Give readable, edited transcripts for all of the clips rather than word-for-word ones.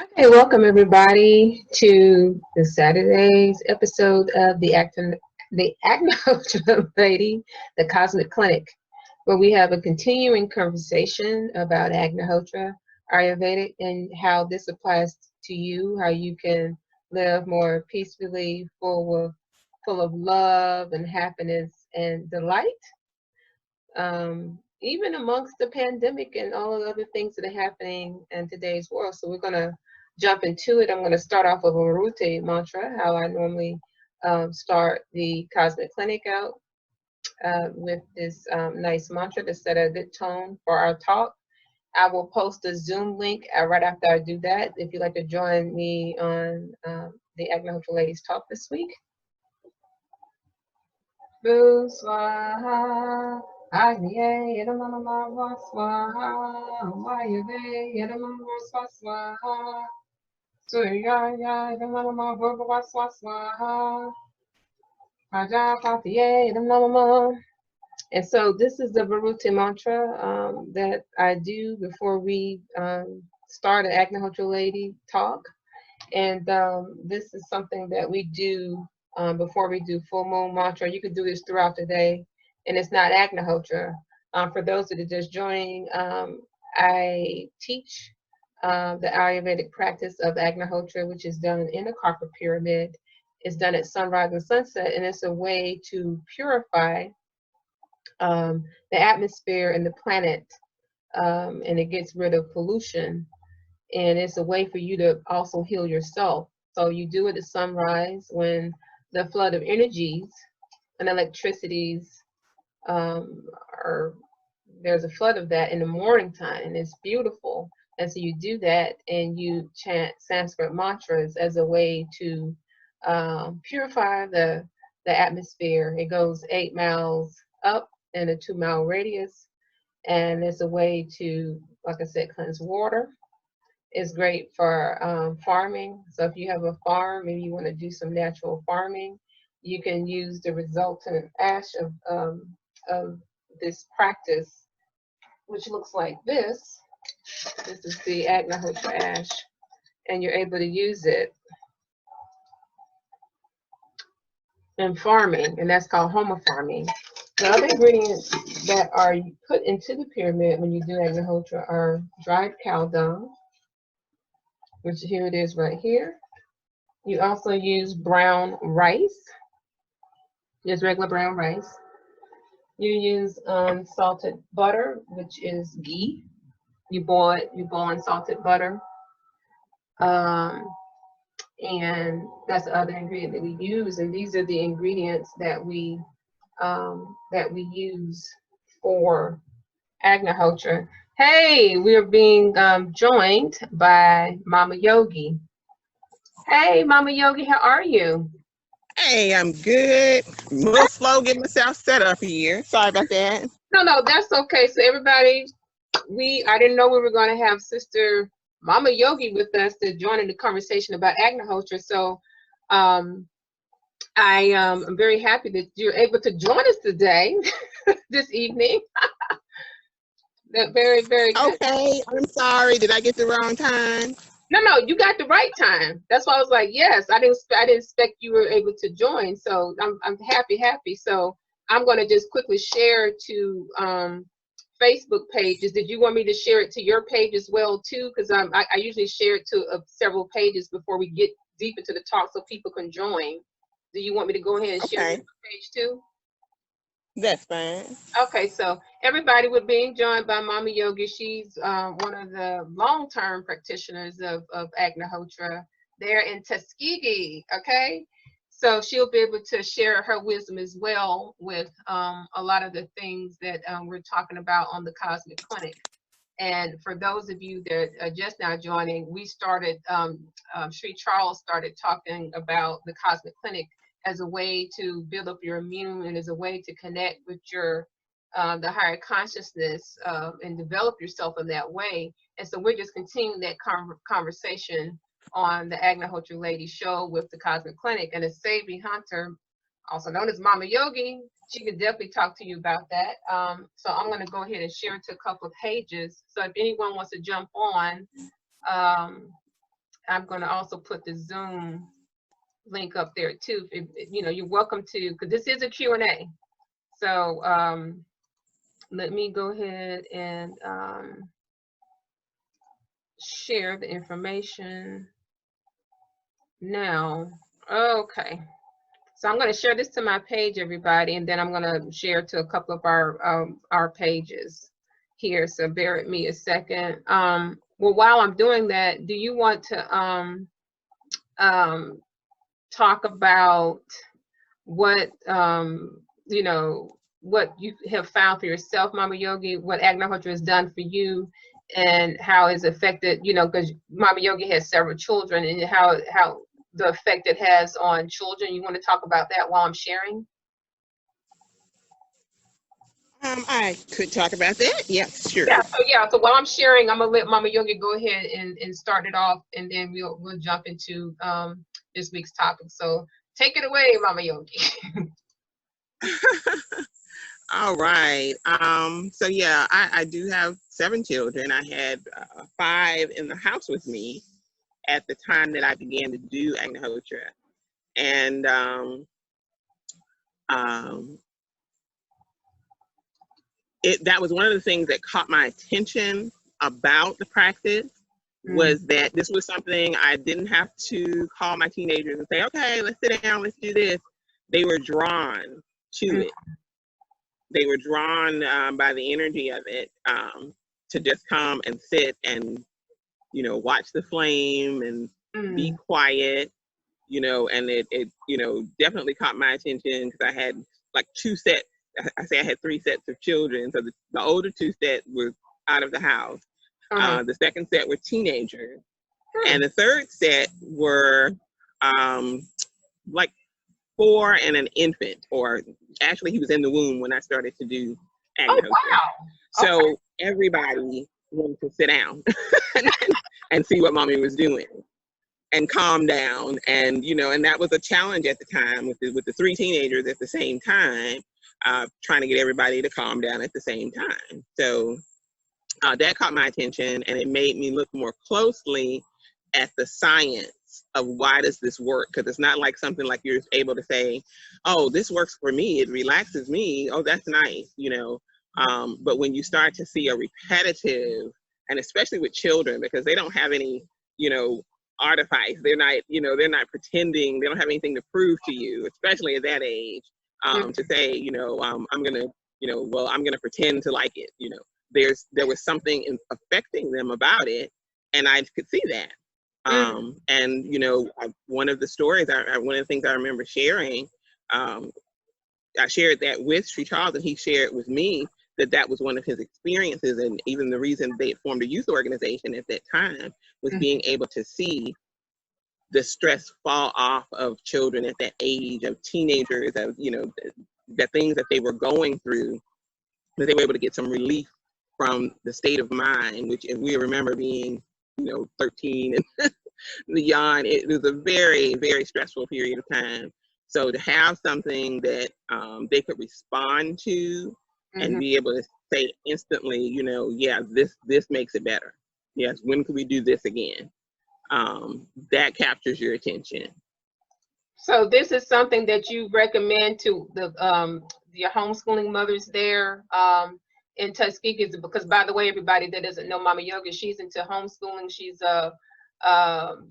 Okay, welcome everybody to the Saturday's episode of the Agnohotra Lady, the Cosmic Clinic, where we have a continuing conversation about Agnohotra, Ayurvedic, and how this applies to you, how you can live more peacefully, full of love and happiness and delight, even amongst the pandemic and all of the other things that are happening in today's world. So we're going to jump into it. I'm going to start off with a Marute mantra, how I normally start the Cosmic Clinic out with this nice mantra to set a good tone for our talk. I will post a Zoom link right after I do that. If you'd like to join me on the Agnohotra Ladies Talk this week. Boo swaha, Agniye Yadamama swaha, Mayave Yadamama swaha, Surya Yadamama Bhurva swaha, Prajapatiye Yadamama. And so this is the Varuti mantra that I do before we start an Agnihotra Lady talk. And this is something that we do before we do full moon mantra. You can do this throughout the day, and it's not Agnihotra. For those that are just joining, I teach the Ayurvedic practice of Agnihotra, which is done in a copper pyramid. It's done at sunrise and sunset, and it's a way to purify the atmosphere and the planet, and it gets rid of pollution, and it's a way for you to also heal yourself. So you do it at sunrise when the flood of energies and electricities are there's a flood of that in the morning time, and it's beautiful. And so you do that, and you chant Sanskrit mantras as a way to purify the atmosphere. It goes 8 miles up in a 2 mile radius, and it's a way to, like I said, cleanse water. It's great for farming. So if you have a farm, maybe you want to do some natural farming, you can use the resultant ash of this practice, which looks like this. This is the Agnohotra ash, and you're able to use it in farming, and that's called homa farming. The other ingredients that are put into the pyramid when you do Agnohotra are dried cow dung, which here it is right here. You also use brown rice, just regular brown rice. You use salted butter, which is ghee. You boil it, you boil in salted butter. Um, and that's the other ingredient that we use. And these are the ingredients that we use for Agnihotra. Hey, we're being joined by Mama Yogi. Hey, Mama Yogi, how are you? Hey, I'm good. A little slow getting myself set up here. Sorry about that. No, that's okay. So everybody, I didn't know we were going to have Sister Mama Yogi with us to join in the conversation about Agnihotra. So um, I'm very happy that you're able to join us today, this evening. That very good. Okay, I'm sorry. Did I get the wrong time? No, you got the right time. That's why I was like, yes, I didn't expect you were able to join. So I'm happy. So I'm going to just quickly share to Facebook pages. Did you want me to share it to your page as well too? Because I usually share it to several pages before we get deep into the talk, so people can join. Do you want me to go ahead and share your Okay, page too? that's fine. Okay, so everybody, we're being joined by Mama Yogi. She's one of the long-term practitioners of Agnihotra there in Tuskegee. Okay, so she'll be able to share her wisdom as well with a lot of the things that we're talking about on the Cosmic Clinic. And for those of you that are just now joining, we started, Sri Charles started talking about the Cosmic Clinic as a way to build up your immune and as a way to connect with your the higher consciousness and develop yourself in that way. And so we're just continuing that conversation on the Agnihotra Lady Show with the Cosmic Clinic. And as Savi Hunter, also known as Mama Yogi, she could definitely talk to you about that. So I'm going to go ahead and share it to a couple of pages. So if anyone wants to jump on, um, I'm going to also put the Zoom link up there too. If, you know, you're welcome to, because this is a Q&A. So let me go ahead and share the information now. Okay. So I'm going to share this to my page, everybody, and then I'm going to share to a couple of our pages here. So bear with me a second. Well, while I'm doing that, do you want to talk about what you know, what you have found for yourself, Mama Yogi, what Agnohotra has done for you, and how it's affected, you know, because Mama Yogi has several children, and how the effect it has on children. You want to talk about that while I'm sharing? I could talk about that. Yeah, sure. So while I'm sharing, I'm gonna let Mama Yogi go ahead and start it off, and then we'll jump into this week's topic. So take it away, Mama Yogi. All right. So yeah, I do have 7 children. I had 5 in the house with me at the time that I began to do Agnohotra. And that was one of the things that caught my attention about the practice, was that this was something I didn't have to call my teenagers and say, okay, let's sit down, let's do this. They were drawn to it. They were drawn by the energy of it, to just come and sit and, you know, watch the flame and be quiet, you know, and it you know, definitely caught my attention because I had like 2 sets. I say I had 3 sets of children. So the older 2 sets were out of the house. The second set were teenagers. And the third set were like 4 and an infant, or actually he was in the womb when I started to do Agnohotra. Oh, wow. So everybody wanted to sit down and see what mommy was doing and calm down. And, you know, and that was a challenge at the time with the 3 teenagers at the same time, trying to get everybody to calm down at the same time. So that caught my attention, and it made me look more closely at the science of why does this work, because it's not like something like you're able to say, oh, this works for me, it relaxes me, oh, that's nice, you know. But when you start to see a repetitive, and especially with children, because they don't have any, you know, artifice, they're not, you know, they're not pretending, they don't have anything to prove to you, especially at that age, to say, you know, I'm gonna, you know, well, I'm gonna pretend to like it, you know. There was something affecting them about it, and I could see that. And, you know, one of the stories, one of the things I remember sharing, I shared that with Sri Charles, and he shared with me that was one of his experiences, and even the reason they formed a youth organization at that time was being able to see the stress fall off of children at that age, of teenagers, of, you know, the things that they were going through, that they were able to get some relief from the state of mind, which, if we remember being, you know, 13 and beyond, it was a very, very stressful period of time. So to have something that they could respond to and be able to say instantly, you know, yeah, this makes it better. Yes, when can we do this again? That captures your attention. So this is something that you recommend to your homeschooling mothers there in Tuskegee, because, by the way, everybody that doesn't know Mama Yogi, she's into homeschooling.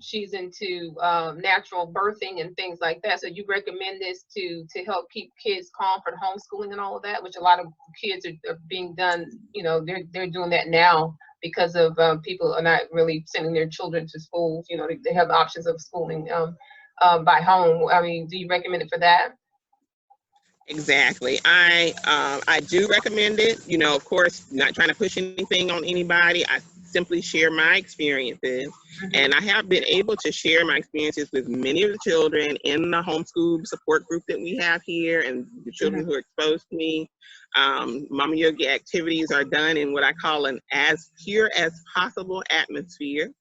She's into natural birthing and things like that. So you recommend this to help keep kids calm for homeschooling and all of that, which a lot of kids are being done. You know, they're doing that now because of people are not really sending their children to schools. You know, they have the options of schooling by home. I mean, do you recommend it for that? Exactly. I do recommend it. You know, of course, not trying to push anything on anybody. I simply share my experiences, and I have been able to share my experiences with many of the children in the homeschool support group that we have here, and the children who are exposed to me. Mama Yogi activities are done in what I call an as pure as possible atmosphere.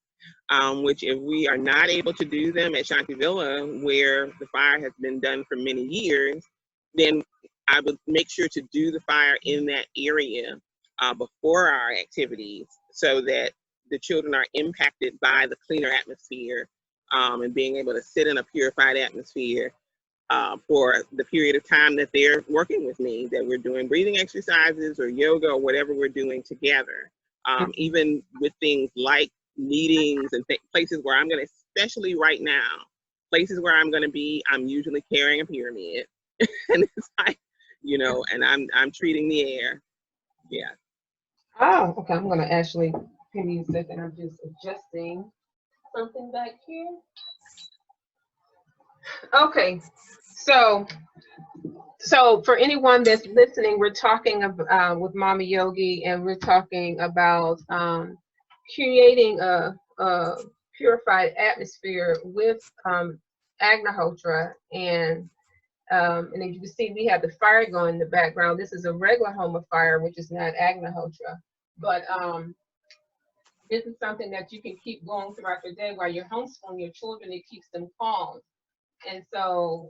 Which, if we are not able to do them at Shantivilla, where the fire has been done for many years, then I would make sure to do the fire in that area before our activities, so that the children are impacted by the cleaner atmosphere, and being able to sit in a purified atmosphere for the period of time that they're working with me, that we're doing breathing exercises or yoga or whatever we're doing together. Even with things like meetings and places where I'm going to, especially right now, places where I'm going to be, I'm usually carrying a pyramid. And it's like, you know, and I'm treating the air. Yeah. Oh, okay. I'm gonna actually give me a second. I'm just adjusting something back here. Okay, so for anyone that's listening, we're talking about, with Mama Yogi, and we're talking about creating a purified atmosphere with Agnihotra, and as you can see, we have the fire going in the background. This is a regular Homa fire, which is not Agnihotra, but this is something that you can keep going throughout your day while you're homeschooling your children. It keeps them calm. And so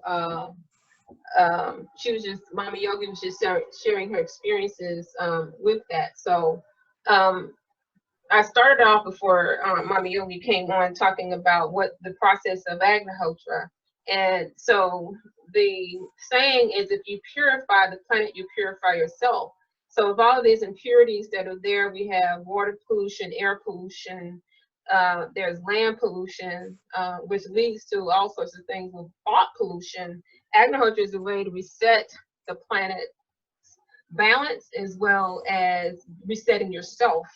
Mama Yogi was just sharing her experiences with that. So I started off before Mama Yogi came on talking about what the process of Agnihotra. And so the saying is, if you purify the planet, you purify yourself. So with all of these impurities that are there, we have water pollution, air pollution, there's land pollution, which leads to all sorts of things with thought pollution. Agnihotra is a way to reset the planet's balance as well as resetting yourself.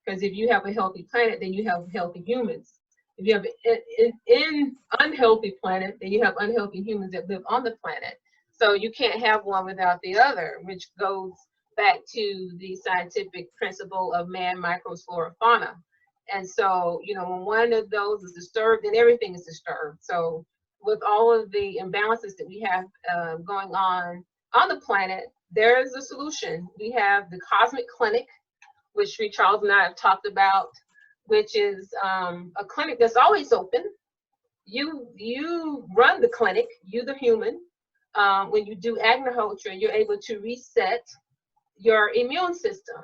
Because if you have a healthy planet, then you have healthy humans. If you have an unhealthy planet, then you have unhealthy humans that live on the planet. So you can't have one without the other, which goes back to the scientific principle of man, microbes, flora, fauna. And so, you know, when one of those is disturbed, then everything is disturbed. So with all of the imbalances that we have going on the planet, there is a solution. We have the Cosmic Clinic, which Charles and I have talked about, which is a clinic that's always open. You run the clinic, you the human. When you do Agnihotra, you're able to reset your immune system.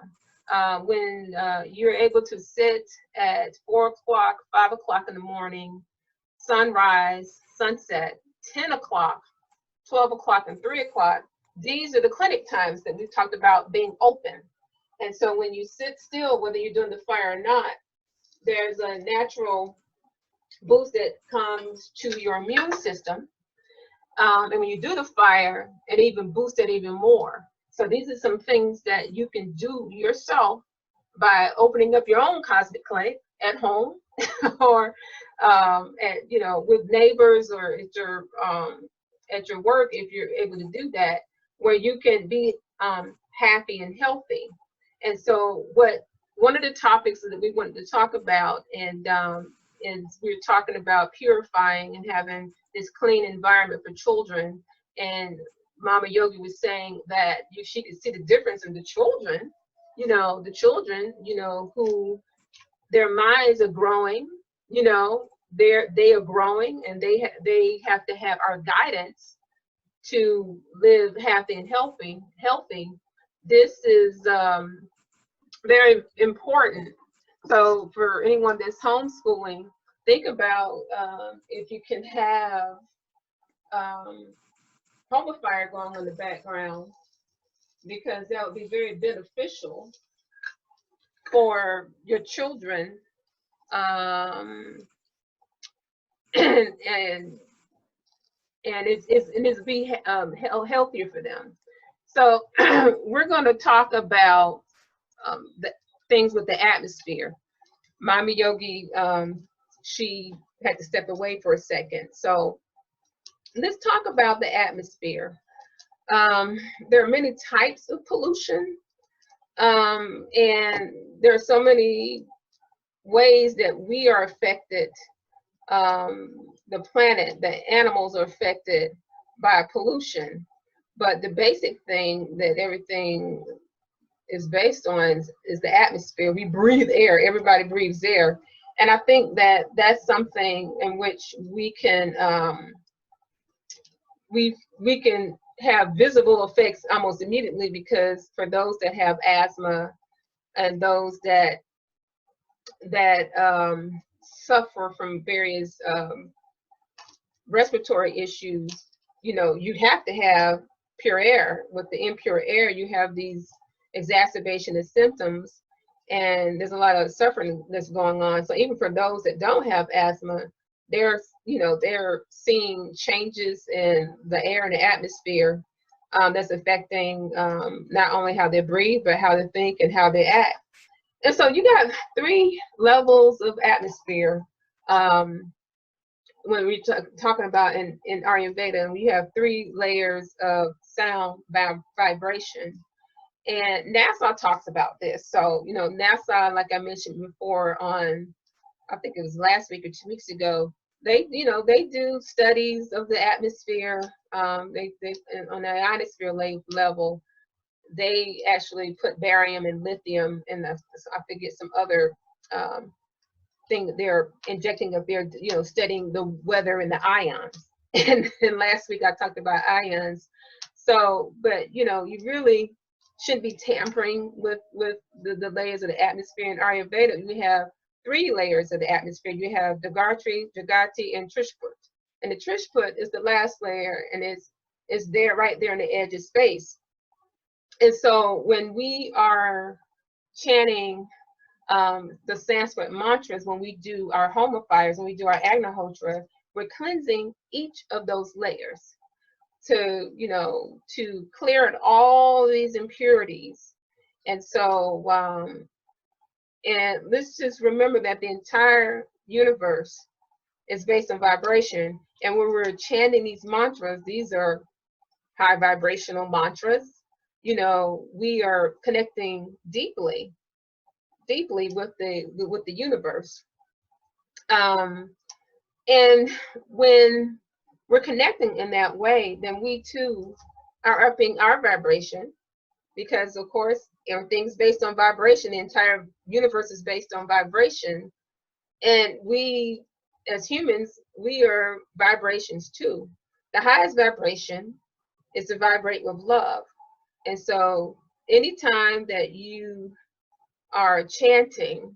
When you're able to sit at 4 o'clock, 5 o'clock in the morning, sunrise, sunset, 10 o'clock, 12 o'clock, and 3 o'clock, these are the clinic times that we've talked about being open. And so when you sit still, whether you're doing the fire or not, there's a natural boost that comes to your immune system. And when you do the fire, it even boosts it even more. So these are some things that you can do yourself by opening up your own cosmic clinic at home or with neighbors or at your work, if you're able to do that, where you can be happy and healthy. And so one of the topics that we wanted to talk about, and is we're talking about purifying and having this clean environment for children. And Mama Yogi was saying that she could see the difference in the children, who their minds are growing, they are growing, and they have to have our guidance to live happy and healthy. This is very important. So for anyone that's homeschooling, think about if you can have home fire going on in the background, because that would be very beneficial for your children, and it's be healthier for them. So we're going to talk about the things with the atmosphere. Mama Yogi, she had to step away for a second. So let's talk about the atmosphere. There are many types of pollution, and there are so many ways that we are affected. The planet, the animals are affected by pollution, but the basic thing that everything is based on is the atmosphere. We breathe air. Everybody breathes air. And I think that that's something in which we can we can have visible effects almost immediately, because for those that have asthma and those that that suffer from various respiratory issues, you know, you have to have pure air. With the impure air, you have these exacerbation of symptoms, and there's a lot of suffering that's going on. So even for those that don't have asthma, they're, you know, they're seeing changes in the air and the atmosphere that's affecting not only how they breathe, but how they think and how they act. And so you got 3 levels of atmosphere. When we talking about in Ayurveda, we have 3 layers of sound vibration. And NASA talks about this. So, you know, NASA, like I mentioned before on, I think it was last week or 2 weeks ago, they, you know, they do studies of the atmosphere. They on the ionosphere level, they actually put barium and lithium in the, I forget some other thing that they're injecting up there, you know, studying the weather and the ions. And last week I talked about ions. So, but you know, you really shouldn't be tampering with the layers of the atmosphere. In Ayurveda, we have 3 layers of the atmosphere. You have Dagartri, Jagati, and Trishput. And the Trishput is the last layer, and it's there right there on the edge of space. And so when we are chanting the Sanskrit mantras, when we do our homifiers, when we do our Agnohotra, we're cleansing each of those layers to, you know, to clear out all these impurities. And so, and let's just remember that the entire universe is based on vibration. And when we're chanting these mantras, these are high vibrational mantras. You know, we are connecting deeply with the universe. And when we're connecting in that way, then we too are upping our vibration, because of course everything's based on vibration. The entire universe is based on vibration, and we as humans, we are vibrations too. The highest vibration is to vibrate with love. And so anytime that you are chanting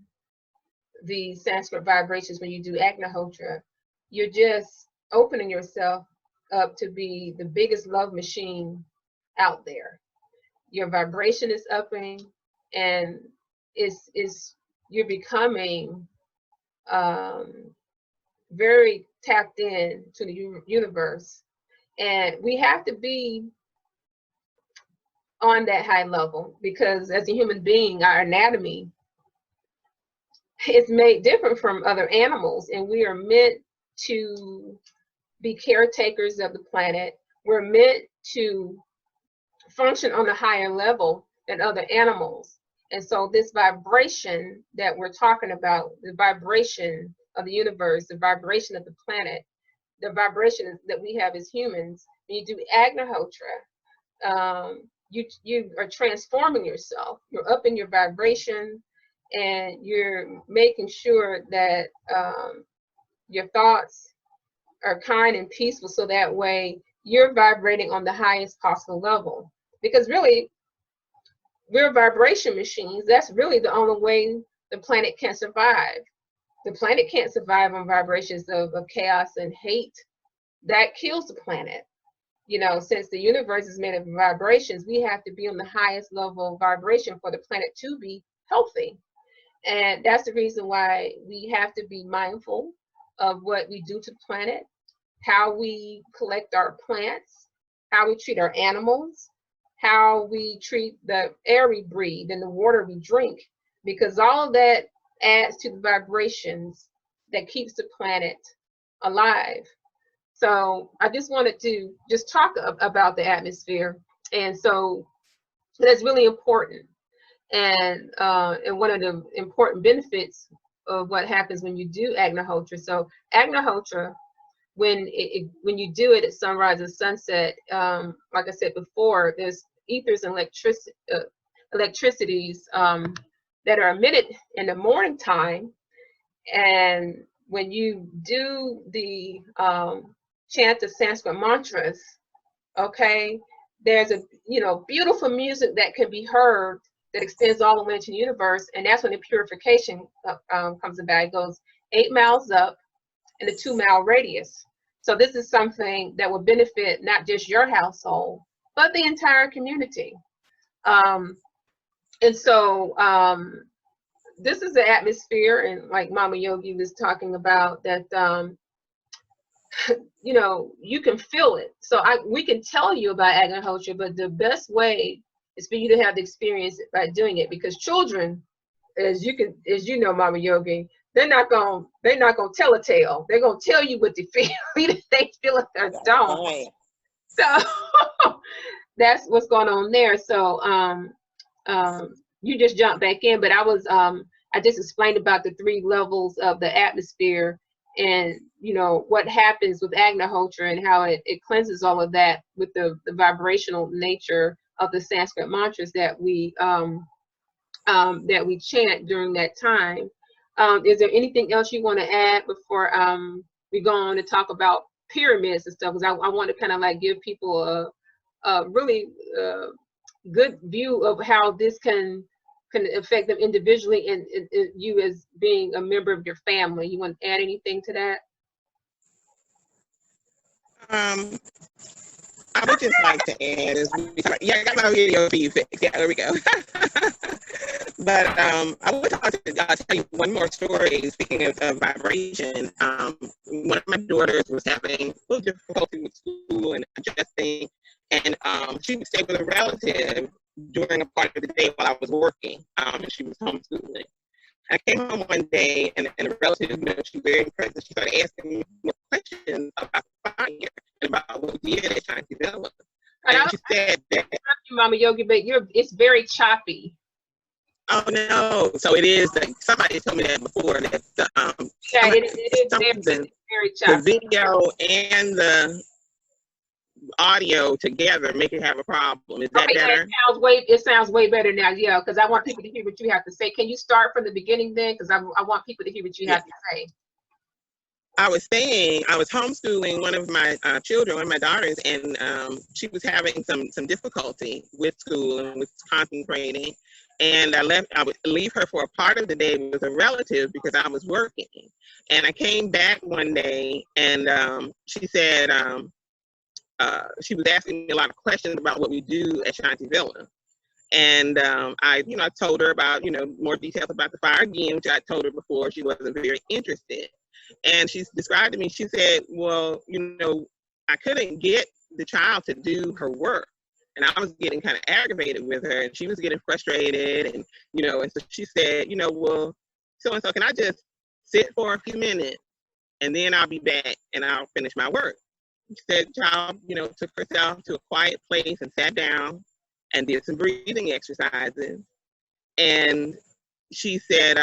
the Sanskrit vibrations, when you do Agnihotra, you're just opening yourself up to be the biggest love machine out there. Your vibration is upping, and is you're becoming very tapped in to the universe. And we have to be on that high level, because as a human being, our anatomy is made different from other animals, and we are meant to be caretakers of the planet. We're meant to function on a higher level than other animals. And so this vibration that we're talking about, the vibration of the universe, the vibration of the planet, the vibration that we have as humans, when you do Agnihotra, you are transforming yourself. You're upping your vibration, and you're making sure that your thoughts are kind and peaceful, so that way you're vibrating on the highest possible level. Because really, we're vibration machines. That's really the only way the planet can survive. The planet can't survive on vibrations of chaos and hate. That kills the planet. You know, since the universe is made of vibrations, we have to be on the highest level of vibration for the planet to be healthy. And that's the reason why we have to be mindful of what we do to the planet, how we collect our plants, how we treat our animals, how we treat the air we breathe and the water we drink, because all of that adds to the vibrations that keeps the planet alive. So I just wanted to just talk about the atmosphere. And so that's really important. And one of the important benefits of what happens when you do Agnihotra. So Agnihotra, when you do it at sunrise and sunset, like I said before, there's ethers and electricities that are emitted in the morning time. And when you do the chant the Sanskrit mantras, okay, there's a beautiful music that can be heard that extends all the way into the universe, and that's when the purification comes about. It goes 8 miles up in a 2-mile radius. So this is something that will benefit not just your household, but the entire community. And so this is the atmosphere, and like Mama Yogi was talking about, that you know, you can feel it. So we can tell you about Agnohotra, but the best way is for you to have the experience by doing it, because children, as you know, Mama Yogi, they're not gonna tell a tale. They're gonna tell you what they feel, either they feel it or don't. Right. So that's what's going on there. So you just jumped back in, but I just explained about the 3 levels of the atmosphere, and you know what happens with Agnohotra and how it cleanses all of that with the vibrational nature of the Sanskrit mantras that we chant during that time. Is there anything else you want to add before we go on to talk about pyramids and stuff? Because I want to kind of like give people a really good view of how this can affect them individually, and you as being a member of your family. You want to add anything to that? I would just like to add, yeah, I got my video feed fixed. Yeah, there we go. But I would like to tell you one more story. Speaking of vibration, one of my daughters was having a little difficulty with school and adjusting, and she would stay with a relative during a part of the day while I was working, and she was homeschooling. I came home one day, and a relative, you know, she was very impressed, and she started asking me more questions about fire and about what we did at Shantivilla. And she said that, Mama Yogi, but it's very choppy. oh no! So it is. Like, somebody told me that before. That yeah, it is very choppy. The video and the audio together make it have a problem. Is that better? It sounds way better now. Yeah, because I want people to hear what you have to say. Can you start from the beginning then? Because I want people to hear what you have to say. I was saying I was homeschooling one of my children, one of my daughters, and she was having some difficulty with school and was concentrating. And I would leave her for a part of the day with a relative because I was working. And I came back one day, and she said she was asking me a lot of questions about what we do at Shantivilla. And I told her about, more details about the fire again, which I told her before. She wasn't very interested. And she described to me, she said, well, I couldn't get the child to do her work. And I was getting kind of aggravated with her, and she was getting frustrated. And, and so she said, well, so-and-so, can I just sit for a few minutes and then I'll be back and I'll finish my work? She said, child, took herself to a quiet place and sat down and did some breathing exercises. And she said,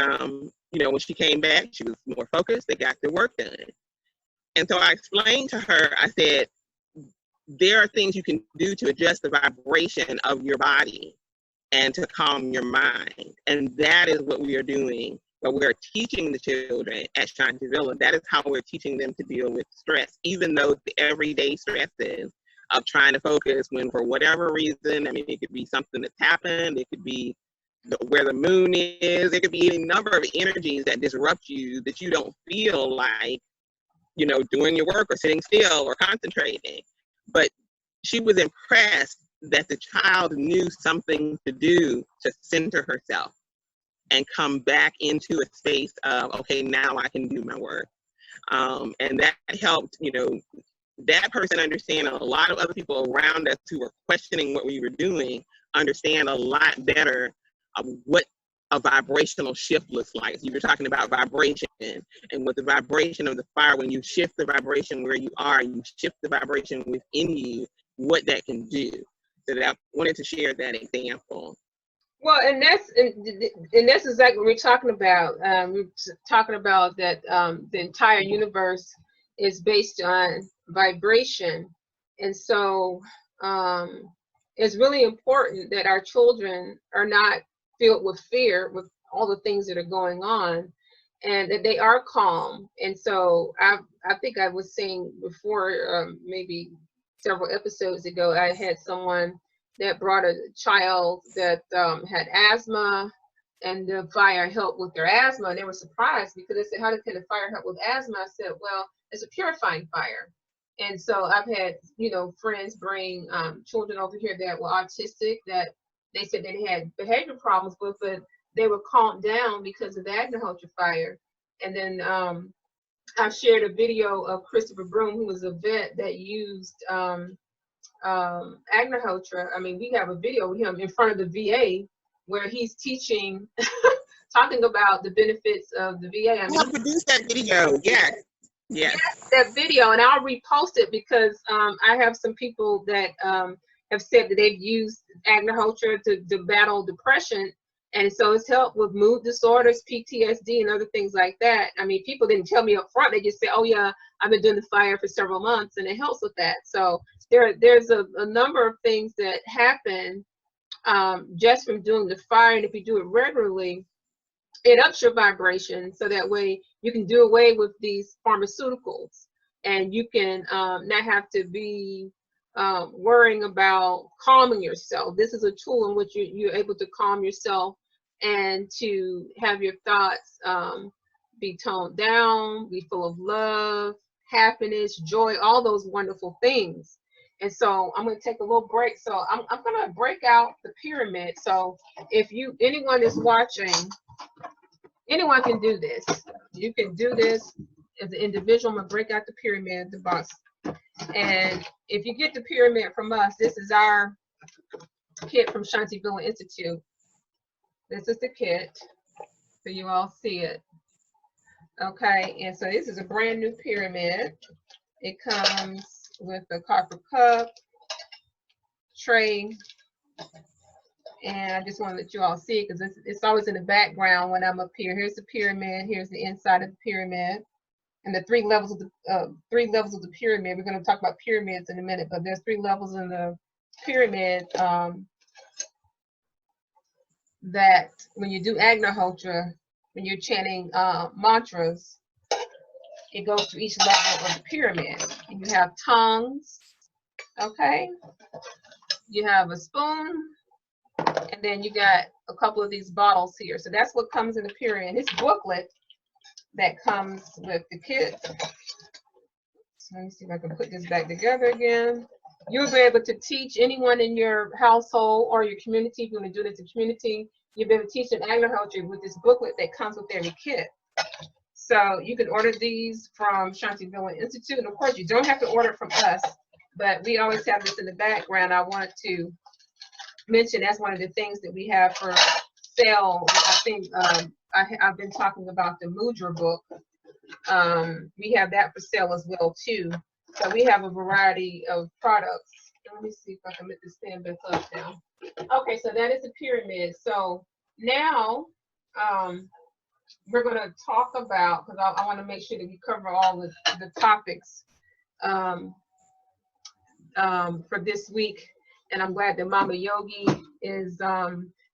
when she came back, she was more focused. They got their work done. And so I explained to her, I said, there are things you can do to adjust the vibration of your body and to calm your mind. And that is what we are doing. But we're teaching the children at Shantivilla. That is how we're teaching them to deal with stress, even though the everyday stresses of trying to focus when, for whatever reason, it could be something that's happened. It could be where the moon is. It could be any number of energies that disrupt you that you don't feel like, doing your work or sitting still or concentrating. But she was impressed that the child knew something to do to center herself and come back into a space of, okay, now I can do my work. And that helped, that person understand, a lot of other people around us who were questioning what we were doing understand a lot better of what a vibrational shift looks like. You were talking about vibration, and with the vibration of the fire, when you shift the vibration where you are, you shift the vibration within you, what that can do. So that I wanted to share that example. Well, and that's exactly what we're talking about. We're talking about that the entire universe is based on vibration, and so it's really important that our children are not filled with fear with all the things that are going on, and that they are calm. And so I think I was saying before, maybe several episodes ago, I had someone that brought a child that had asthma, and the fire helped with their asthma. And they were surprised because they said, how can the fire help with asthma? I said, well, it's a purifying fire. And so I've had, you know, friends bring children over here that were autistic, that they said they had behavior problems with, but they were calmed down because of the Agnihotra fire. And then I've shared a video of Christopher Broom, who was a vet that used Agnihotra. I mean, we have a video of him in front of the VA where he's teaching, talking about the benefits of the VA. I mean, I produced that video. Yes. Yes. That video, and I'll repost it because I have some people that have said that they've used Agnihotra to battle depression, and so it's helped with mood disorders, PTSD, and other things like that. I mean, people didn't tell me up front; they just said, "Oh yeah, I've been doing the fire for several months, and it helps with that." So there's a number of things that happen just from doing the fire, and if you do it regularly, it ups your vibration, so that way you can do away with these pharmaceuticals, and you can not have to be worrying about calming yourself. This is a tool in which you're able to calm yourself and to have your thoughts be toned down, be full of love, happiness, joy, all those wonderful things. And so I'm going to take a little break. So I'm going to break out the pyramid. So if anyone is watching, anyone can do this. You can do this as an individual. I'm going to break out the pyramid, the box. And if you get the pyramid from us, this is our kit from Shantivilla Institute. This is the kit, so you all see it. Okay, and so this is a brand new pyramid. It comes with a copper cup, tray, and I just want to let you all see it because it's always in the background when I'm up here. Here's the pyramid. Here's the inside of the pyramid, and the three levels of the pyramid. We're going to talk about pyramids in a minute, but there's 3 levels in the pyramid. That when you do Agnohotra, when you're chanting mantras, it goes to each level of the pyramid. And you have tongues, okay? You have a spoon, and then you got a couple of these bottles here. So that's what comes in the pyramid. This booklet that comes with the kit. So let me see if I can put this back together again. You'll be able to teach anyone in your household or your community. If you want to do this in community, you'll be able to teach an Agnohotra with this booklet that comes with every kit. So you can order these from Shantivilla Institute. And of course, you don't have to order from us, but we always have this in the background. I wanted to mention that's one of the things that we have for sale. I think I've been talking about the Mudra book. We have that for sale as well too. So we have a variety of products. Let me see if I can make this stand back up now. Okay, so that is the pyramid. So now we're going to talk about, because I want to make sure that we cover all the topics for this week. And I'm glad that Mama Yogi is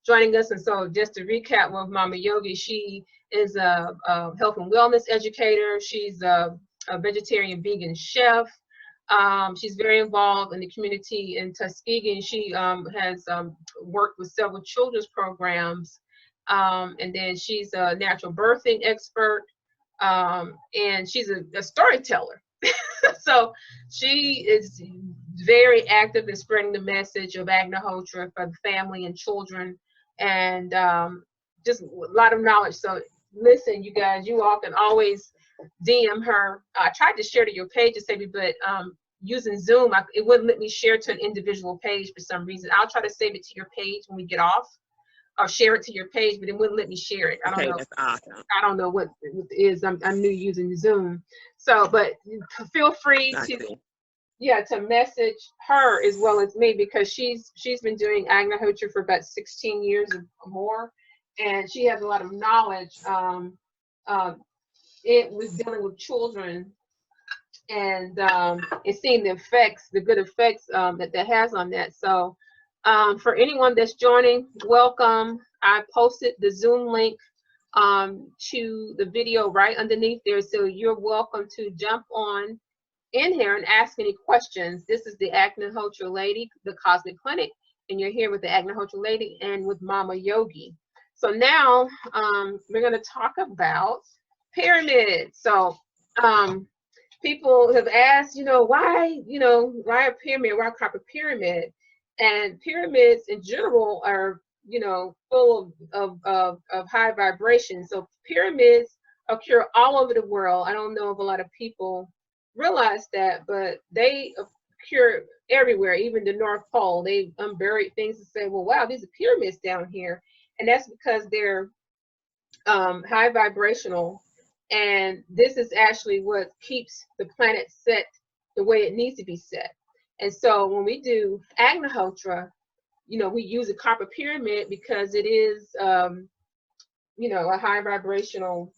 joining us. And so just to recap with Mama Yogi, she is a health and wellness educator. She's a vegetarian vegan chef. She's very involved in the community in Tuskegee, and she has worked with several children's programs. And then she's a natural birthing expert, and she's a storyteller. So she is very active in spreading the message of Agnohotra for the family and children, and just a lot of knowledge. So listen, you guys, you all can always DM her. I tried to share to your pages, but using Zoom, it wouldn't let me share to an individual page for some reason. I'll try to save it to your page when we get off, or share it to your page, but it wouldn't let me share it. I don't know. That's awesome. I don't know what it is. I'm new using Zoom. So, but feel free to message her as well as me, because she's been doing Agnohotra for about 16 years or more, and she has a lot of knowledge. It was dealing with children, and it's seeing the effects, the good effects that has on that. So for anyone that's joining, welcome. I posted the Zoom link to the video right underneath there, so you're welcome to jump on in here and ask any questions. This is the Agnohotra Lady, the Cosmic Clinic, and you're here with the Agnohotra lady and with Mama Yogi. So now we're going to talk about pyramids. So people have asked, why a pyramid, why a copper pyramid? And pyramids in general are, full of high vibration. So pyramids occur all over the world. I don't know if a lot of people realize that, but they occur everywhere, even the North Pole. They unburied things and say, well, wow, these are pyramids down here. And that's because they're high vibrational. And this is actually what keeps the planet set the way it needs to be set. And so when we do Agnihotra, we use a copper pyramid because it is, a high vibrational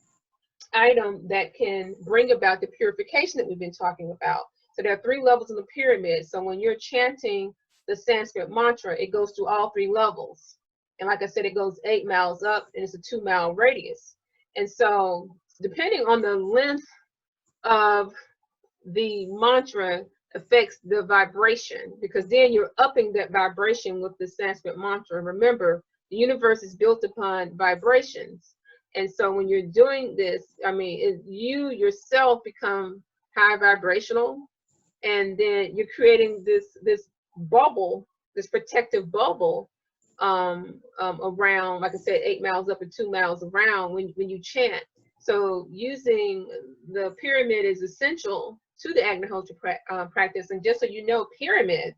item that can bring about the purification that we've been talking about. So there are 3 levels in the pyramid. So when you're chanting the Sanskrit mantra, it goes through all 3 levels. And like I said, it goes 8 miles up and it's a 2-mile radius. And so depending on the length of the mantra affects the vibration, because then you're upping that vibration with the Sanskrit mantra. Remember, the universe is built upon vibrations. And so when you're doing this, you yourself become high vibrational, and then you're creating this bubble, this protective bubble around, like I said, 8 miles up and 2 miles around when you chant. So using the pyramid is essential to the Agnihotra practice. And just so you know, pyramid,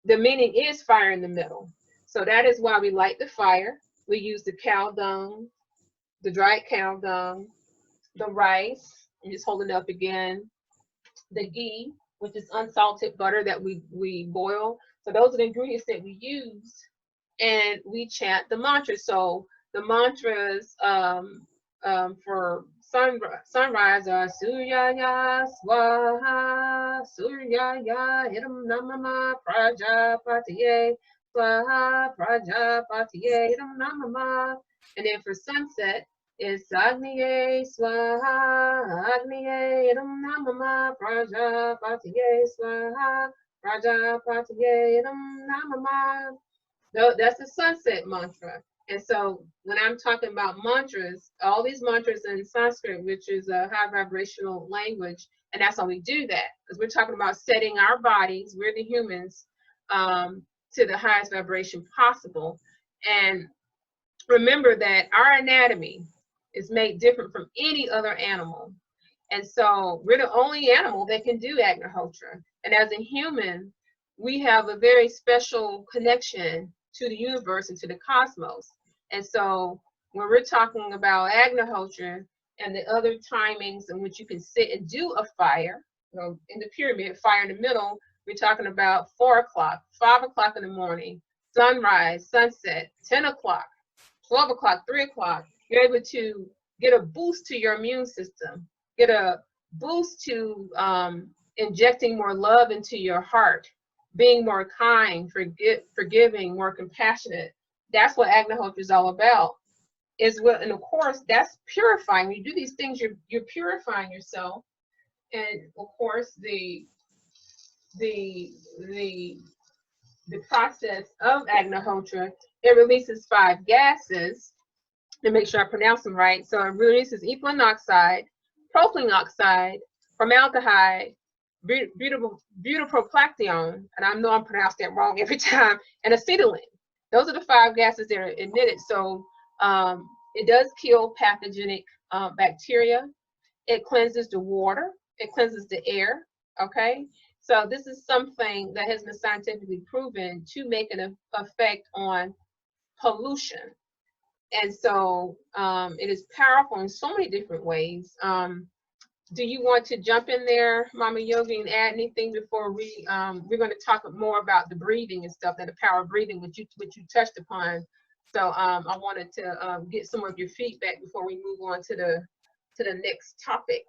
the meaning is fire in the middle. So that is why we light the fire. We use the cow dung, the dried cow dung, the rice, and just hold it up again, the ghee, which is unsalted butter that we boil. So those are the ingredients that we use, and we chant the mantras. So the mantras for sunrise are Suryaya Swaha, Suryaya Hiram Namama Prajapatiye Swaha, Prajapatiye Hiram Namama. And then for sunset is Agniye Swaha, Agniye Hiram Namama Prajapatiye Swaha, Prajapatiye Hiram Namama. That's the sunset mantra. And so when I'm talking about mantras, all these mantras in Sanskrit, which is a high vibrational language, and that's how we do that, because we're talking about setting our bodies, we're the humans, to the highest vibration possible. And remember that our anatomy is made different from any other animal. And so we're the only animal that can do Agnihotra. And as a human, we have a very special connection to the universe and to the cosmos. And so when we're talking about Agnihotra and the other timings in which you can sit and do a fire, in the pyramid, fire in the middle, we're talking about 4 o'clock, 5 o'clock in the morning, sunrise, sunset, 10 o'clock, 12 o'clock, 3 o'clock. You're able to get a boost to your immune system, get a boost to injecting more love into your heart, being more kind, forgiving, more compassionate. That's what Agnihotra is all about. And of course, that's purifying. When you do these things, you're purifying yourself. And of course, the process of Agnihotra, it releases 5 gases, to make sure I pronounce them right. So it releases ethylene oxide, propylene oxide, formaldehyde, butyroproplaction, and I know I'm pronouncing that wrong every time, and acetylene. Those are the 5 gases that are emitted. So it does kill pathogenic bacteria. It cleanses the water. It cleanses the air. Okay. So this is something that has been scientifically proven to make an effect on pollution. And so it is powerful in so many different ways. Do you want to jump in there, Mama Yogi, and add anything before we're going to talk more about the breathing and stuff, and the power of breathing, which you touched upon. So I wanted to get some of your feedback before we move on to the next topic.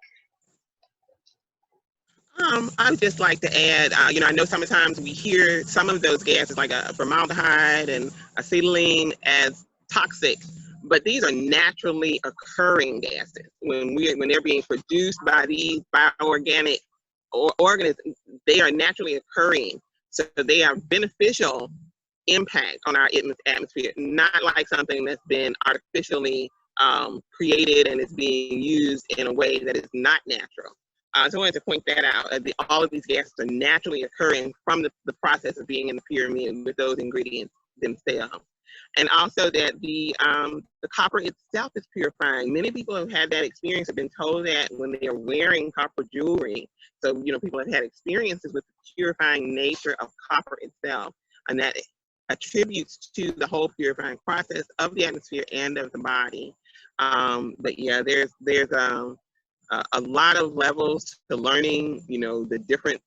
I would just like to add, I know sometimes we hear some of those gases like a formaldehyde and acetylene as toxic, but these are naturally occurring gases. When they're being produced by these bioorganic organisms, they are naturally occurring. So they are beneficial impact on our atmosphere, not like something that's been artificially created and is being used in a way that is not natural. So I wanted to point that out. All of these gases are naturally occurring from the process of being in the pyramid with those ingredients themselves. And also that the copper itself is purifying. Many people have had that experience, have been told that when they are wearing copper jewelry. So, you know, people have had experiences with the purifying nature of copper itself, and that attributes to the whole purifying process of the atmosphere and of the body. But yeah, there's a lot of levels to learning, you know, the different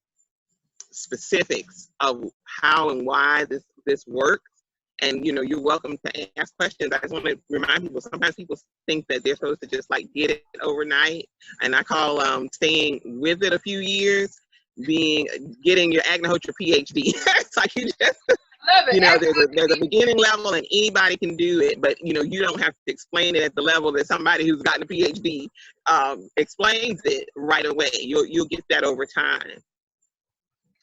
specifics of how and why this works. And, you know, you're welcome to ask questions. I just want to remind people, sometimes people think that they're supposed to just like get it overnight. And I call staying with it a few years getting your Agnohotra PhD. It's like you just, you know, there's a beginning level and anybody can do it, but, you know, you don't have to explain it at the level that somebody who's gotten a PhD explains it right away. You'll get that over time.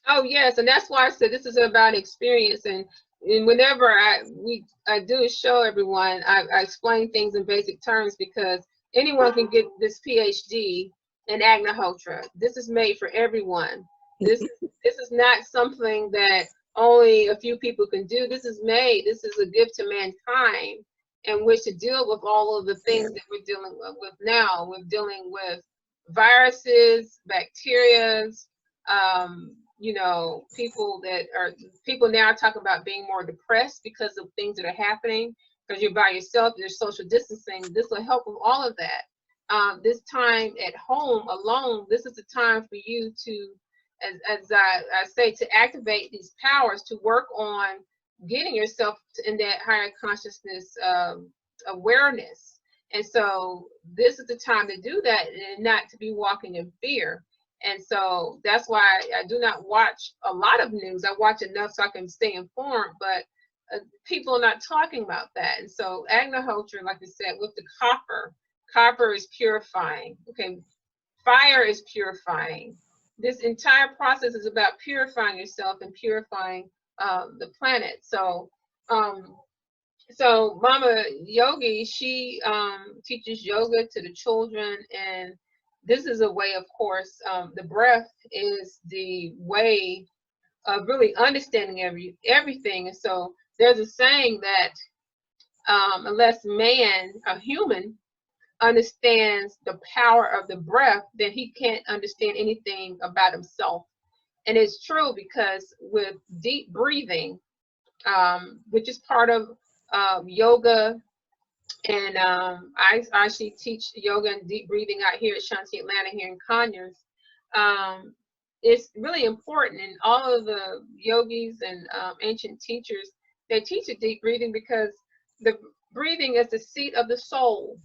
Oh yes, and that's why I said this is about experience. And whenever I do show everyone, I explain things in basic terms, because anyone can get this PhD in Agnohotra. This is made for everyone. This is not something that only a few people can do. This is a gift to mankind, in which to deal with all of the things that we're dealing with now. We're dealing with viruses, bacteria, you know, people now are talking about being more depressed because of things that are happening, because you're by yourself, there's social distancing. This will help with all of that. This time at home alone, this is the time for you to, as I say, to activate these powers, to work on getting yourself in that higher consciousness awareness. And so this is the time to do that, and not to be walking in fear. And so that's why I do not watch a lot of news. I watch enough so I can stay informed, but people are not talking about that. And so Agnohotra, like I said, with the copper is purifying. Okay, fire is purifying. This entire process is about purifying yourself and purifying the planet. So, so Mama Yogi, she teaches yoga to the children, and this is a way, of course, the breath is the way of really understanding everything. And so there's a saying that unless a human, understands the power of the breath, then he can't understand anything about himself. And it's true, because with deep breathing, which is part of yoga, and I actually teach yoga and deep breathing out here at Shanti Atlanta here in Conyers. It's really important, and all of the yogis and ancient teachers, they teach a deep breathing, because the breathing is the seat of the soul.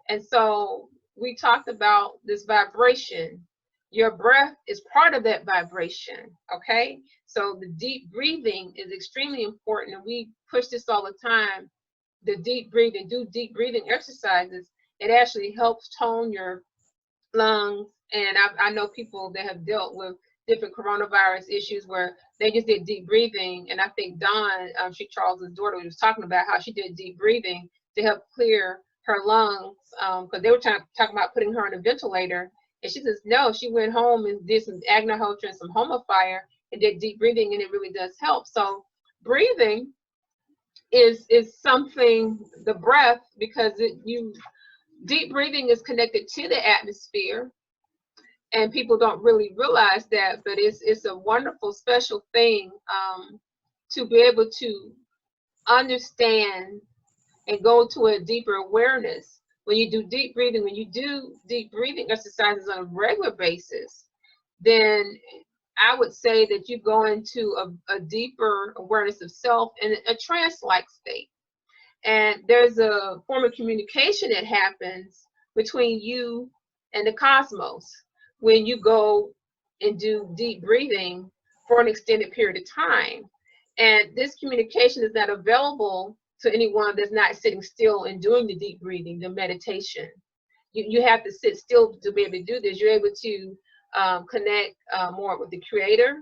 And so we talked about this vibration. Your breath is part of that vibration, okay? So the deep breathing is extremely important, and we push this all the time. The deep breathing, do deep breathing exercises. It actually helps tone your lungs. And I know people that have dealt with different coronavirus issues where they just did deep breathing. And I think Dawn, Charles's daughter, was talking about how she did deep breathing to help clear her lungs, because they were talking about putting her on a ventilator. And she says, no, she went home and did some Agnohotra and some Homofire and did deep breathing, and it really does help. So breathing is something, the breath, because deep breathing is connected to the atmosphere, and people don't really realize that, but it's a wonderful, special thing to be able to understand and go to a deeper awareness. When you do deep breathing exercises on a regular basis, then I would say that you go into a deeper awareness of self in a trance-like state. And there's a form of communication that happens between you and the cosmos when you go and do deep breathing for an extended period of time. And this communication is not available to anyone that's not sitting still and doing the deep breathing, the meditation. You have to sit still to be able to do this. You're able to connect more with the Creator,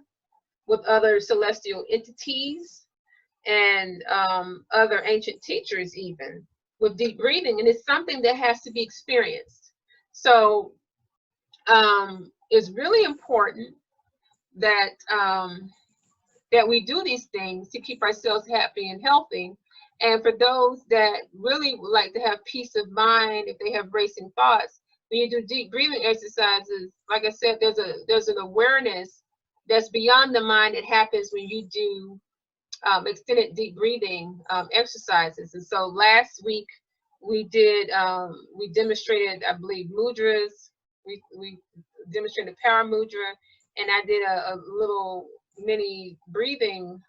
with other celestial entities, and other ancient teachers even with deep breathing, and it's something that has to be experienced. So it's really important that that we do these things to keep ourselves happy and healthy. And for those that really would like to have peace of mind, if they have racing thoughts, when you do deep breathing exercises, like I said, there's an awareness that's beyond the mind that happens when you do extended deep breathing exercises. And so last week we did we demonstrated, I believe, mudras. We demonstrated power mudra, and I did a little mini breathing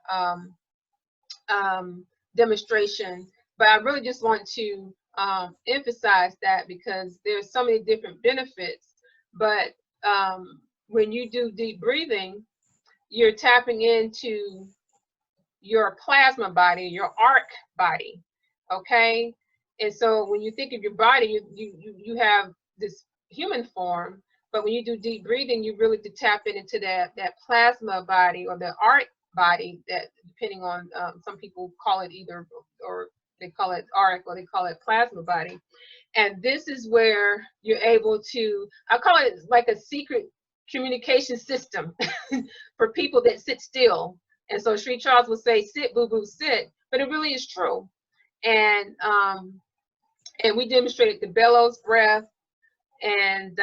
demonstration. But I really just want to emphasize that because there's so many different benefits. But when you do deep breathing, you're tapping into your plasma body, your arc body, okay? And so when you think of your body, you have this human form, but when you do deep breathing, you really tap into that plasma body or the arc body, that depending on some people call it either, or they call it arc or they call it plasma body. And this is where you're able to, I call it like a secret communication system for people that sit still. And so Sri Charles would say, sit, boo boo, sit, but it really is true. And we demonstrated the bellows breath, and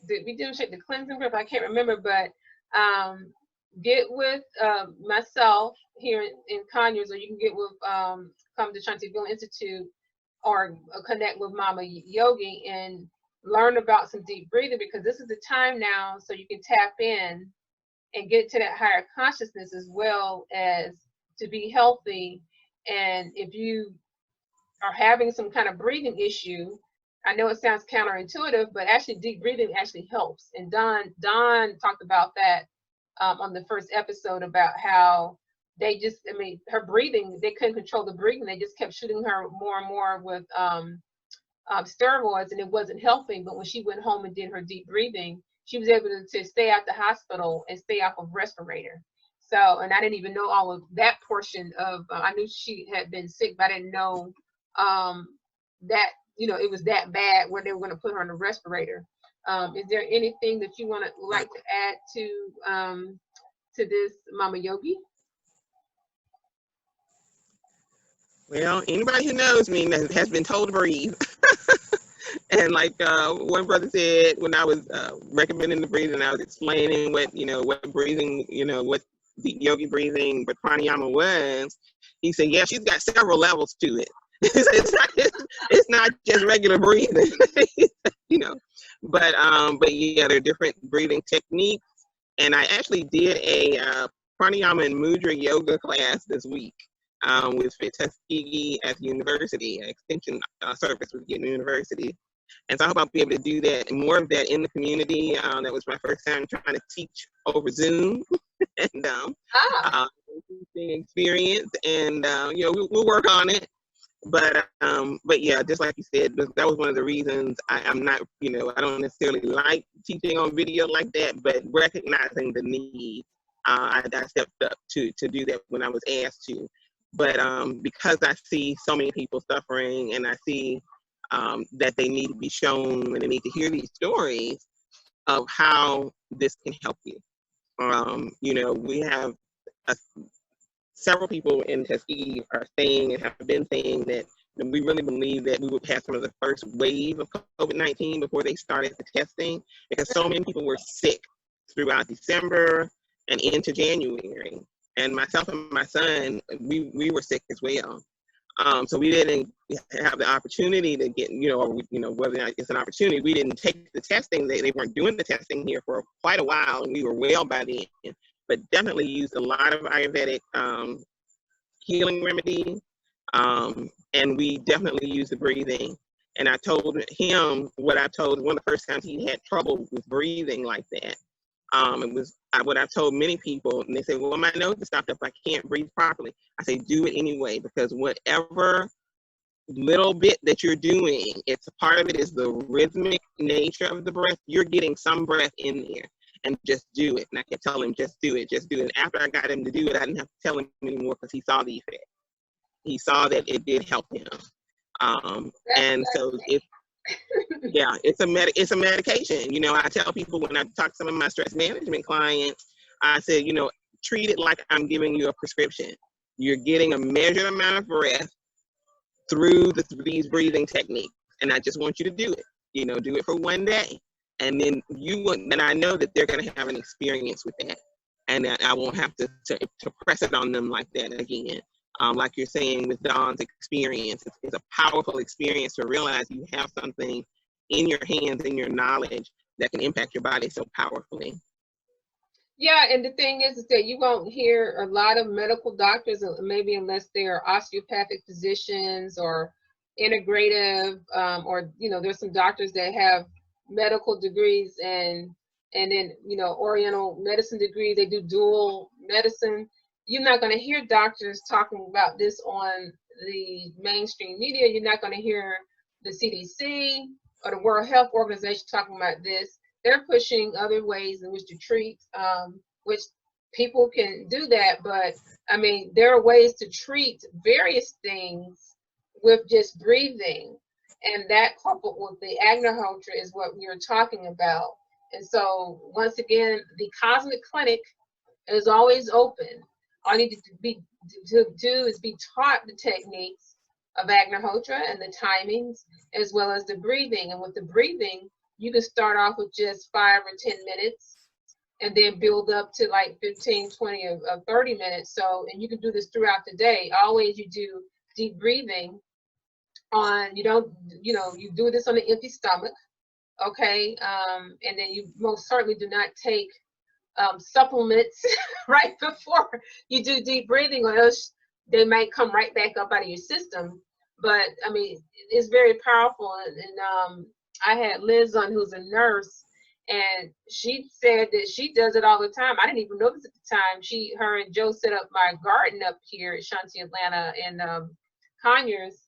we demonstrated the cleansing breath. I can't remember, but get with myself here in Conyers, or you can get with come to Shantivilla Institute, or connect with Mama Yogi and learn about some deep breathing, because this is the time now so you can tap in and get to that higher consciousness, as well as to be healthy. And if you are having some kind of breathing issue, I know it sounds counterintuitive, but actually deep breathing actually helps. And Dawn talked about that on the first episode, about how they just, I mean, her breathing, they couldn't control the breathing. They just kept shooting her more and more with steroids, and it wasn't helping. But when she went home and did her deep breathing, she was able to stay at the hospital and stay off of respirator. So, and I didn't even know all of that portion of, I knew she had been sick, but I didn't know that, you know, it was that bad where they were going to put her on a respirator. Is there anything that you want to like to add to this, Mama Yogi? Well, anybody who knows me has been told to breathe. And like one brother said, when I was recommending the breathing, I was explaining what breathing, what the yogi breathing, what pranayama was. He said, yeah, she's got several levels to it. It's not just regular breathing, But yeah, there are different breathing techniques. And I actually did a pranayama and mudra yoga class this week with Tuskegee at the university, an extension service with the university. And so I hope I'll be able to do that and more of that in the community. That was my first time trying to teach over Zoom. And interesting experience. And we'll work on it. But yeah, just like you said, that was one of the reasons I'm not, I don't necessarily like teaching on video like that, but recognizing the need, I stepped up to do that when I was asked to. But because I see so many people suffering, and I see that they need to be shown and they need to hear these stories of how this can help you. We have several people in Tuskegee are saying and have been saying that we really believe that we would have some of the first wave of COVID-19 before they started the testing, because so many people were sick throughout December and into January. And myself and my son, we were sick as well. So we didn't have the opportunity to get, whether or not it's an opportunity, we didn't take the testing. They weren't doing the testing here for quite a while, and we were well by then. But definitely used a lot of Ayurvedic healing remedies, and we definitely used the breathing. And I told him what I told one of the first times he had trouble with breathing like that. It was what I told many people, and they say, well, my nose is stopped up, I can't breathe properly. I say, do it anyway, because whatever little bit that you're doing, it's a part of it is the rhythmic nature of the breath. You're getting some breath in there. and just do it. And I kept telling him, just do it, just do it. And after I got him to do it, I didn't have to tell him anymore because he saw the effect. He saw that it did help him. And so it's a medication. You know, I tell people when I talk to some of my stress management clients, I said, you know, treat it like I'm giving you a prescription. You're getting a measured amount of breath through these breathing techniques. And I just want you to do it. You know, do it for one day. And then I know that they're going to have an experience with that. And that I won't have to press it on them like that again. Like you're saying with Dawn's experience, it's a powerful experience to realize you have something in your hands, in your knowledge, that can impact your body so powerfully. Yeah, and the thing is that you won't hear a lot of medical doctors, maybe unless they are osteopathic physicians or integrative, or, you know, there's some doctors that have medical degrees and then, you know, oriental medicine degrees. They do dual medicine. You're not going to hear doctors talking about this on the mainstream media. You're not going to hear the CDC or the World Health Organization talking about this. They're pushing other ways in which to treat, which people can do that. But I mean, there are ways to treat various things with just breathing. And that coupled with the Agnohotra is what we were talking about. And so once again, the Cosmic Clinic is always open. All you need to do is be taught the techniques of Agnohotra and the timings, as well as the breathing. And with the breathing, you can start off with just 5 or 10 minutes and then build up to like 15, 20, or 30 minutes. So, and you can do this throughout the day. Always you do deep breathing on, you do this on an empty stomach, okay? And then you most certainly do not take supplements right before you do deep breathing, or else they might come right back up out of your system. But I mean, it's very powerful. And I had Liz on, who's a nurse, and she said that she does it all the time. I didn't even know this at the time. Her and Joe set up my garden up here at Shanti, Atlanta, in Conyers,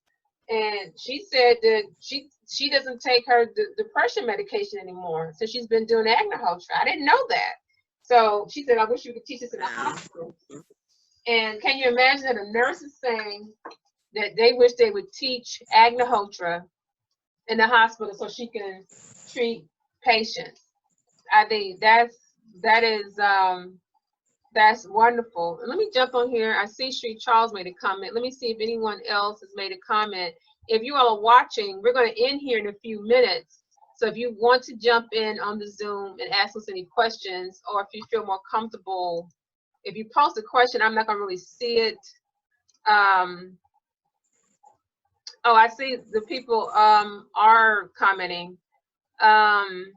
and she said that she doesn't take her depression medication anymore. So she's been doing Agnohotra. I didn't know that. So she said, I wish you could teach this in the hospital. And can you imagine that a nurse is saying that they wish they would teach Agnohotra in the hospital so she can treat patients? I think that's wonderful. Let me jump on here. I see Sri Charles made a comment. Let me see if anyone else has made a comment. If you all are watching, we're going to end here in a few minutes. So if you want to jump in on the Zoom and ask us any questions, or if you feel more comfortable, if you post a question, I'm not going to really see it. Oh, I see the people are commenting. And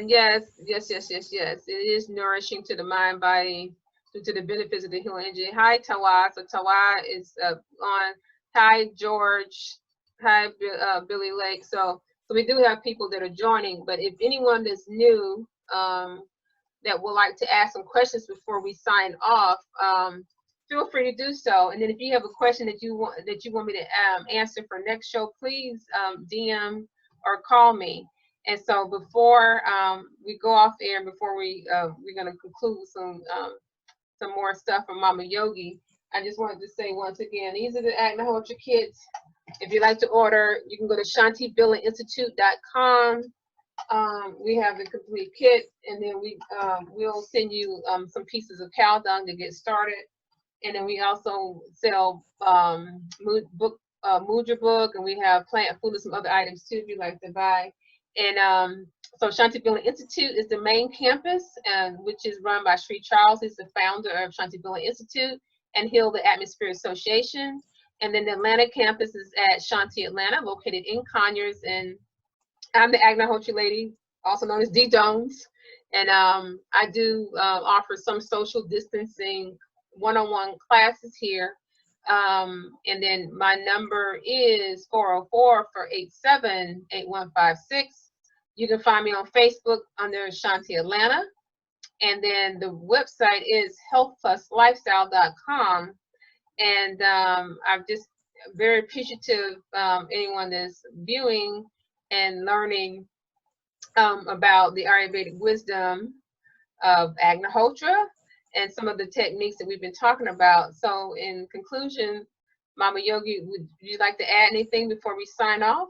yes, it is nourishing to the mind, body, due to the benefits of the healing energy. Hi, Tawa. So Tawa is on. Hi, George. Hi, Billy Lake. So we do have people that are joining, but if anyone that's new that would like to ask some questions before we sign off, feel free to do so. And then if you have a question that you want me to answer for next show, please DM or call me. And so before we go off air, and before we're going to conclude some more stuff from Mama Yogi, I just wanted to say once again, these are the Agnohotra kits. If you'd like to order, you can go to shantivillainstitute.com. We have the complete kit, and then we'll send you some pieces of cow dung to get started. And then we also sell Mudra book, and we have plant food and some other items too if you'd like to buy. And so Shanti Villa Institute is the main campus, which is run by Sri Charles. He's the founder of Shanti Villa Institute and Heal the Atmosphere Association. And then the Atlanta campus is at Shanti Atlanta, located in Conyers. And I'm the Agnohotra lady, also known as D Dones. And I do offer some social distancing one-on-one classes here. And then my number is 404-487-8156. You can find me on Facebook under Shanti Atlanta. And then the website is healthpluslifestyle.com. And I'm just very appreciative anyone that's viewing and learning about the Ayurvedic wisdom of Agnihotra and some of the techniques that we've been talking about. So in conclusion, Mama Yogi, would you like to add anything before we sign off?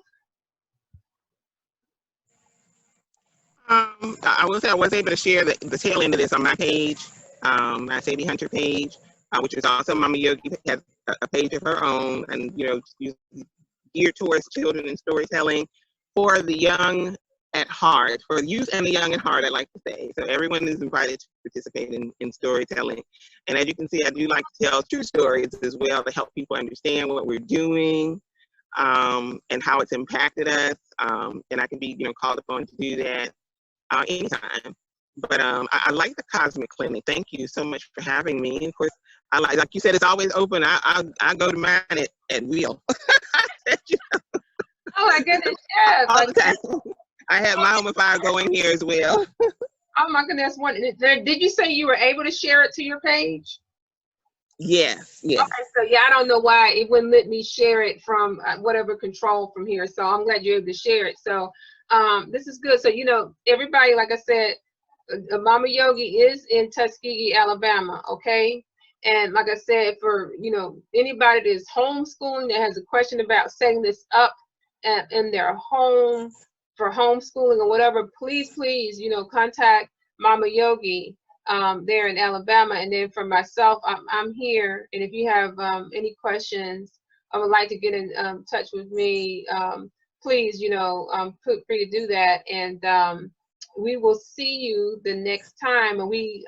I will say I was able to share the tail end of this on my page, my Sadie Hunter page, which is also Mama Yogi has a page of her own, and geared towards children and storytelling for the young at heart, for youth and the young at heart, I like to say. So everyone is invited to participate in storytelling. And as you can see, I do like to tell true stories as well to help people understand what we're doing, and how it's impacted us. And I can be, called upon to do that anytime. But I like the Cosmic Clinic. Thank you so much for having me. Of course, I like you said, it's always open. I go to mine at will. Oh my goodness, yes. All the time. I have my home fire going here as well. Oh my goodness, did you say you were able to share it to your page? Yes, yes. Okay, so yeah, I don't know why it wouldn't let me share it from whatever control from here. So I'm glad you're able to share it. So this is good. So everybody, like I said, Mama Yogi is in Tuskegee, Alabama. Okay, and like I said, for anybody that is homeschooling that has a question about setting this up in their home for homeschooling or whatever, please, contact Mama Yogi there in Alabama. And then for myself, I'm here. And if you have any questions or would like to get in touch with me, please, feel free to do that. And we will see you the next time. And we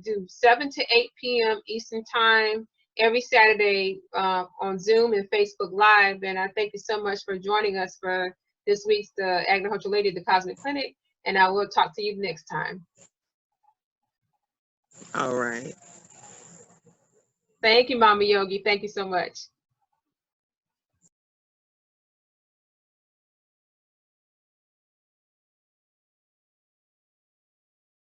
do 7 to 8 p.m. Eastern Time every Saturday on Zoom and Facebook Live. And I thank you so much for joining us for this week's the Agnohotra Lady at the Cosmic Clinic. And I will talk to you next time. All right. Thank you, Mama Yogi. Thank you so much.